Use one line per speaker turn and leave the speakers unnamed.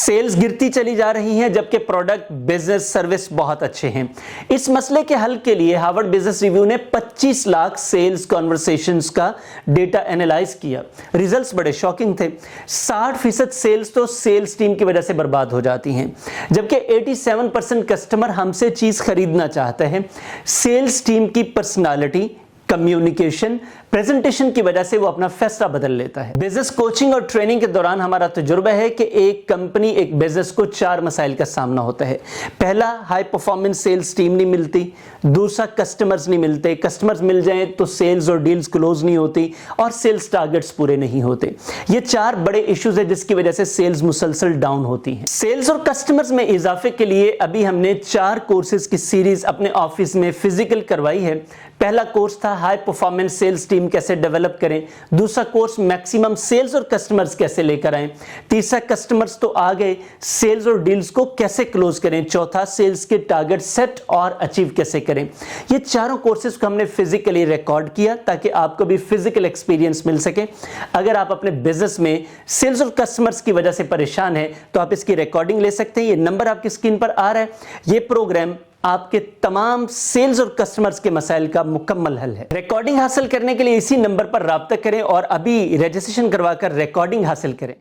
Sales गिरती चली जा रही हैं जबकि प्रोडक्ट, बिजनेस, सर्विस बहुत अच्छे हैं। इस मसले के हल के लिए हार्वर्ड बिजनेस रिव्यू ने 25 लाख सेल्स कॉन्वर्सेशंस का डेटा एनालाइज किया। रिजल्ट्स बड़े शॉकिंग थे। 60% सेल्स तो सेल्स टीम की वजह से बर्बाद हो जाती हैं, जबकि 87% कस्टमर हमसे चीज खरीदना चाहते हैं। सेल्स टीम की पर्सनालिटी, कम्युनिकेशन, प्रेजेंटेशन की वजह से वो अपना फैसला बदल लेता है। बिजनेस कोचिंग और ट्रेनिंग के दौरान हमारा तजुर्बा है कि एक कंपनी, एक बिजनेस को 4 मसाइल का सामना होता है। पहला, हाई परफॉर्मेंस सेल्स टीम नहीं मिलती। दूसरा, कस्टमर्स नहीं मिलते। कस्टमर्स मिल जाएं तो सेल्स और डील्स क्लोज नहीं होती और सेल्स टारगेट्स पूरे नहीं होते। ये 4 बड़े इश्यूज है जिसकी वजह से सेल्स मुसलसल डाउन होती है। सेल्स और कस्टमर्स में इजाफे के लिए अभी हमने 4 कोर्सेज की सीरीज अपने ऑफिस में फिजिकल करवाई है। पहला कोर्स था हाई परफॉर्मेंस सेल्स टीम कैसे डेवलप करें। दूसरा कोर्स मैक्सिमम सेल्स और कस्टमर्स कैसे लेकर आएं। तीसरा, कस्टमर्स तो आ गए, सेल्स और डील्स को कैसे क्लोज करें। चौथा, सेल्स के टारगेट सेट और अचीव कैसे करें। ये चारों कोर्सेज को हमने फिजिकली रिकॉर्ड किया ताकि आपको भी फिजिकल एक्सपीरियंस मिल सके। अगर आप अपने बिजनेस में सेल्स और कस्टमर्स की वजह से परेशान हैं तो आप इसकी रिकॉर्डिंग ले सकते हैं। ये नंबर आपकी स्क्रीन पर आ रहा है। ये प्रोग्राम आपके तमाम सेल्स और कस्टमर्स के मसाइल का मुकम्मल हल है। रिकॉर्डिंग हासिल करने के लिए इसी नंबर पर राब्ता करें और अभी रजिस्ट्रेशन करवाकर रिकॉर्डिंग हासिल करें।